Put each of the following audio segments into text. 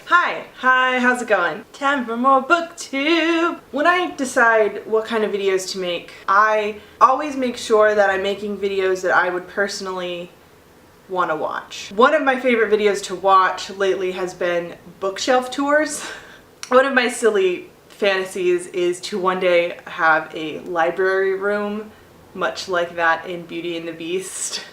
Hi, how's it going? Time for more booktube! When I decide what kind of videos to make, I always make sure that I'm making videos that I would personally want to watch. One of my favorite videos to watch lately has been bookshelf tours. One of my silly fantasies is to one day have a library room much like that in Beauty and the Beast.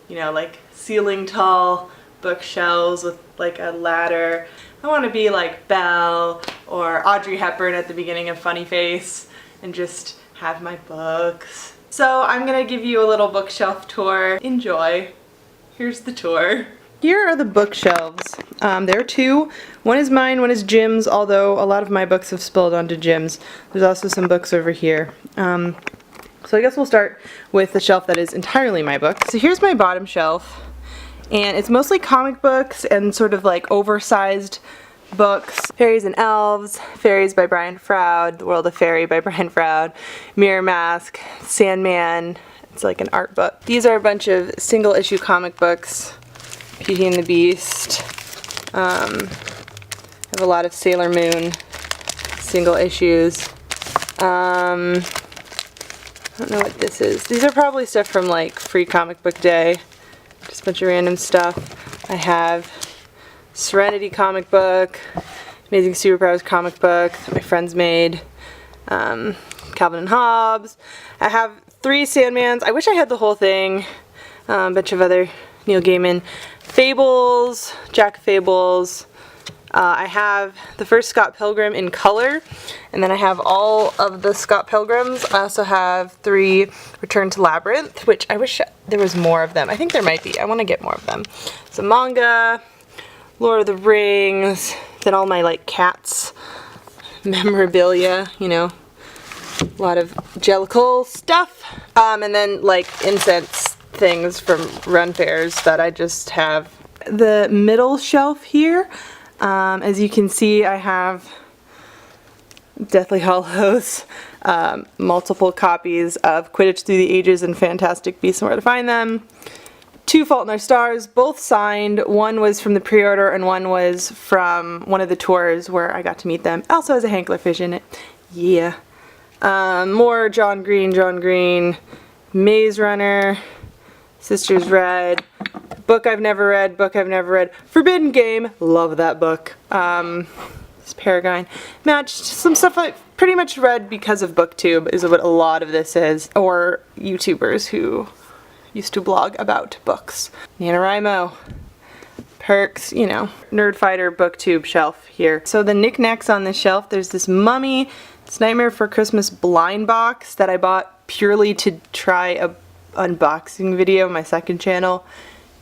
You know, like ceiling tall bookshelves with like a ladder. I want to be like Belle or Audrey Hepburn at the beginning of Funny Face and just have my books. So I'm gonna give you a little bookshelf tour. Enjoy. Here's the tour. Here are the bookshelves. There are two. One is mine, one is Jim's, although a lot of my books have spilled onto Jim's. There's also some books over here. So I guess we'll start with the shelf that is entirely my book. So here's my bottom shelf. And it's mostly comic books and sort of like oversized books. Fairies and Elves, Fairies by Brian Froud, The World of Fairy by Brian Froud, Mirror Mask, Sandman, it's like an art book. These are a bunch of single issue comic books, Beauty and the Beast. I have a lot of Sailor Moon single issues. I don't know what this is. These are probably stuff from like Free Comic Book Day. Just a bunch of random stuff. I have Serenity comic book, Amazing Superpowers comic book that my friends made, Calvin and Hobbes. I have 3 Sandmans. I wish I had the whole thing. A bunch of other Neil Gaiman. Fables, Jack of Fables. I have the first Scott Pilgrim in color, and then I have all of the Scott Pilgrims. I also have 3 Return to Labyrinth, which I wish there was more of them. I think there might be. I want to get more of them. So manga, Lord of the Rings, then all my like cats memorabilia, you know, a lot of Jellicle stuff, and then like incense things from run fairs that I just have. The middle shelf here, as you can see, I have Deathly Hallows, multiple copies of Quidditch Through the Ages and Fantastic Beasts and Where to Find Them, 2 Fault in Our Stars, both signed. One was from the pre-order and one was from one of the tours where I got to meet them. It also has a Hanklerfish in it. Yeah. More John Green, Maze Runner, Sisters Red, book I've never read, Forbidden Game, love that book. This Paragon matched some stuff I pretty much read because of BookTube is what a lot of this is, or YouTubers who used to blog about books. NaNoWriMo, Perks, you know, Nerdfighter BookTube shelf here. So the knickknacks on this shelf, there's this Mummy, this Nightmare for Christmas blind box that I bought purely to try a unboxing video on my second channel,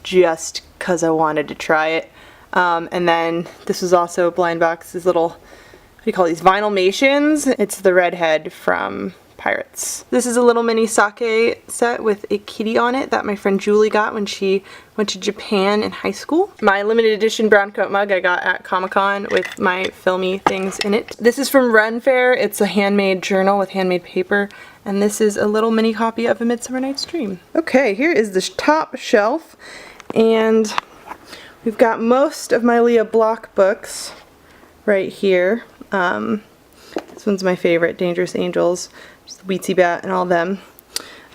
just because I wanted to try it. And then this was also a blind box, these little, what do you call these, Vinylmations? It's the redhead from Pirates. This is a little mini sake set with a kitty on it that my friend Julie got when she went to Japan in high school. My limited edition brown coat mug I got at Comic-Con with my filmy things in it. This is from Ren Fair. It's a handmade journal with handmade paper. And this is a little mini copy of A Midsummer Night's Dream. Okay, here is the top shelf. And we've got most of my Leah Block books right here. This one's my favorite, Dangerous Angels. Just the Weetsy Bat and all them.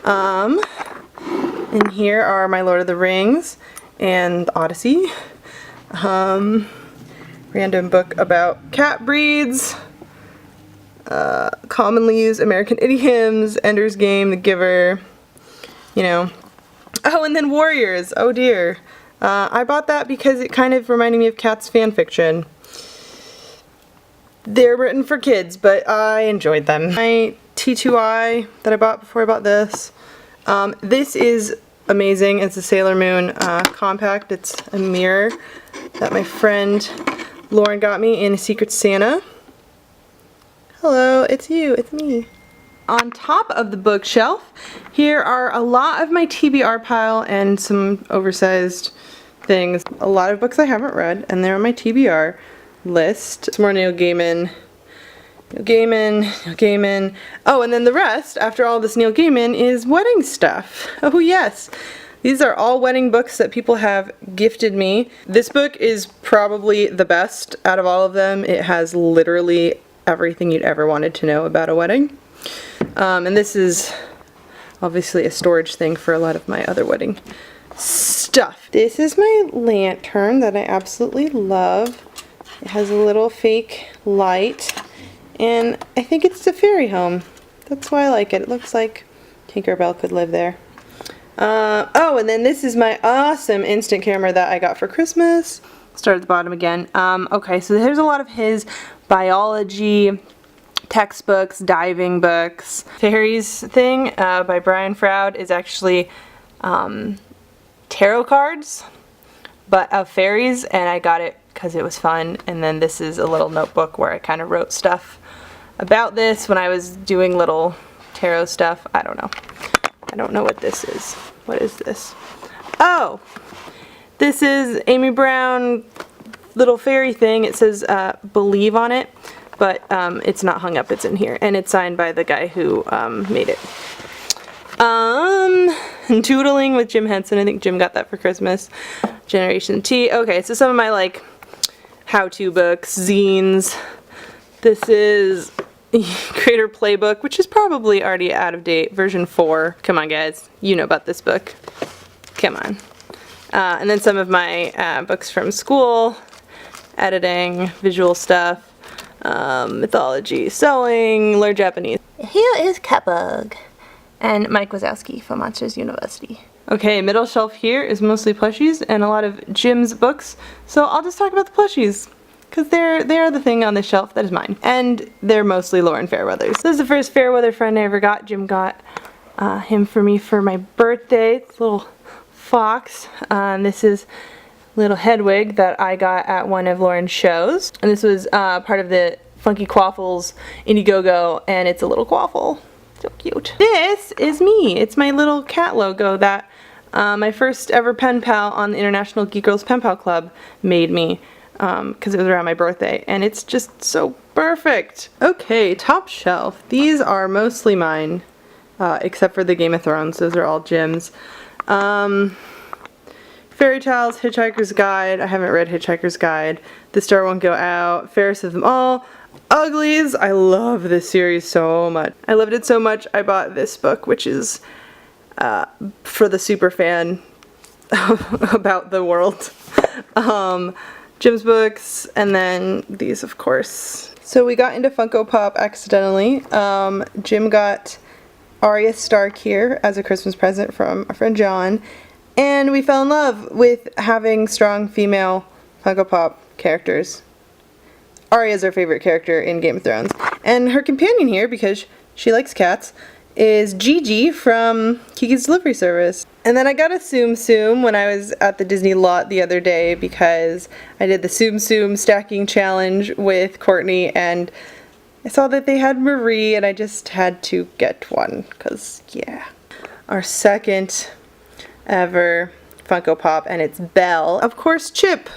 And here are my Lord of the Rings and Odyssey. Random book about cat breeds. Commonly used American idioms, Ender's Game, The Giver, you know. Oh, and then Warriors. Oh dear. I bought that because it kind of reminded me of Cats fan fiction. They're written for kids, but I enjoyed them. My T2I that I bought before I bought this. This is amazing. It's a Sailor Moon compact. It's a mirror that my friend Lauren got me in Secret Santa. Hello, it's you, it's me. On top of the bookshelf, here are a lot of my TBR pile and some oversized things. A lot of books I haven't read, and they're on my TBR list. Some more Neil Gaiman. Oh, and then the rest, after all this Neil Gaiman, is wedding stuff. Oh yes. These are all wedding books that people have gifted me. This book is probably the best out of all of them. It has literally everything you'd ever wanted to know about a wedding. And this is obviously a storage thing for a lot of my other wedding stuff. This is my lantern that I absolutely love. It has a little fake light, and I think it's a fairy home. That's why I like it. It looks like Tinkerbell could live there. Oh, and then this is my awesome instant camera that I got for Christmas. Start at the bottom again. Okay, so there's a lot of his biology textbooks, diving books. Fairies thing by Brian Froud is actually tarot cards, but of fairies, and I got it because it was fun. And then this is a little notebook where I kind of wrote stuff about this when I was doing little tarot stuff. I don't know. I don't know what this is. What is this? Oh! This is Amy Brown little fairy thing. It says believe on it, but it's not hung up. It's in here. And it's signed by the guy who made it. Doodling with Jim Henson. I think Jim got that for Christmas. Generation T. Okay, so some of my like how-to books, zines. This is Creator Playbook, which is probably already out of date, version 4. Come on, guys, you know about this book. Come on. And then some of my books from school, editing, visual stuff, mythology, sewing, learn Japanese. Here is Catbug and Mike Wazowski from Monsters University. Okay, middle shelf here is mostly plushies and a lot of Jim's books, so I'll just talk about the plushies, because they are the thing on the shelf that is mine. And they're mostly Lauren Fairweather's. This is the first Fairweather friend I ever got. Jim got him for me for my birthday. It's a little fox. This is little Hedwig that I got at one of Lauren's shows. And this was part of the Funky Quaffles Indiegogo, and it's a little quaffle. So cute. This is me. It's my little cat logo that my first ever pen pal on the International Geek Girls Pen Pal Club made me. Because it was around my birthday, and it's just so perfect. Okay, top shelf. These are mostly mine, except for the Game of Thrones. Those are all Jim's. Fairy Tales, Hitchhiker's Guide. I haven't read Hitchhiker's Guide. The Star Won't Go Out, Fairest of Them All, Uglies. I love this series so much. I loved it so much I bought this book, which is for the super fan about the world. Jim's books, and then these, of course. So we got into Funko Pop accidentally. Jim got Arya Stark here as a Christmas present from our friend John, and we fell in love with having strong female Funko Pop characters. Arya is our favorite character in Game of Thrones, and her companion here, because she likes cats, is Gigi from Kiki's Delivery Service. And then I got a Tsum Tsum when I was at the Disney lot the other day, because I did the Tsum Tsum stacking challenge with Courtney, and I saw that they had Marie, and I just had to get one, because yeah. Our second ever Funko Pop, and it's Belle. Of course, Chip,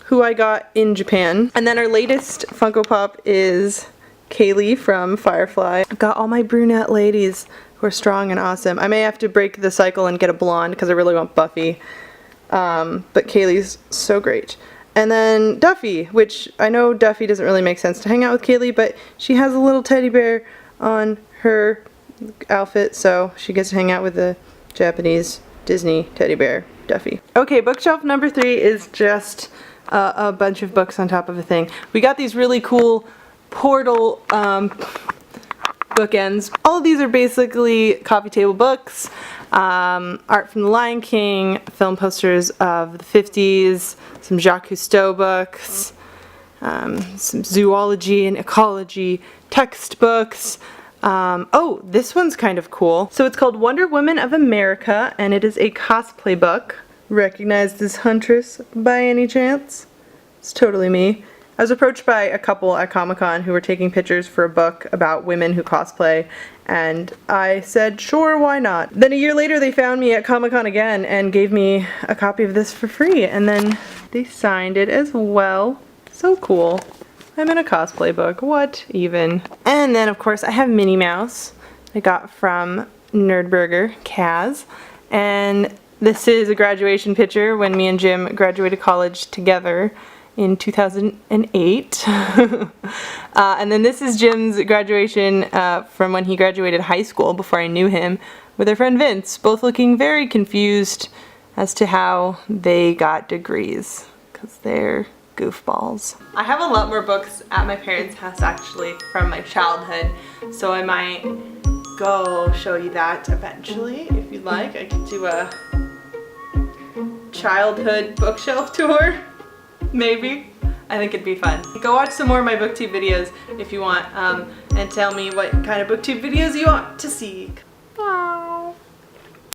who I got in Japan. And then our latest Funko Pop is Kaylee from Firefly. I've got all my brunette ladies who are strong and awesome. I may have to break the cycle and get a blonde because I really want Buffy. But Kaylee's so great. And then Duffy, which I know Duffy doesn't really make sense to hang out with Kaylee, but she has a little teddy bear on her outfit, so she gets to hang out with the Japanese Disney teddy bear, Duffy. Okay, bookshelf number 3 is just a bunch of books on top of a thing. We got these really cool Portal bookends. All of these are basically coffee table books, art from The Lion King, film posters of the 50s, some Jacques Cousteau books, some zoology and ecology textbooks. Oh, this one's kind of cool. So it's called Wonder Woman of America, and it is a cosplay book. Recognize this huntress by any chance? It's totally me. I was approached by a couple at Comic-Con who were taking pictures for a book about women who cosplay, and I said, sure, why not? Then a year later they found me at Comic-Con again and gave me a copy of this for free, and then they signed it as well. So cool. I'm in a cosplay book. What even? And then, of course, I have Minnie Mouse I got from Nerdburger, Kaz, and This is a graduation picture when me and Jim graduated college together in 2008. And then this is Jim's graduation from when he graduated high school before I knew him, with our friend Vince, both looking very confused as to how they got degrees, because they're goofballs. I have a lot more books at my parents' house actually from my childhood, so I might go show you that eventually if you'd like. I could do a childhood bookshelf tour, maybe. I think it'd be fun. Go watch some more of my booktube videos if you want, and tell me what kind of booktube videos you want to see. Bye.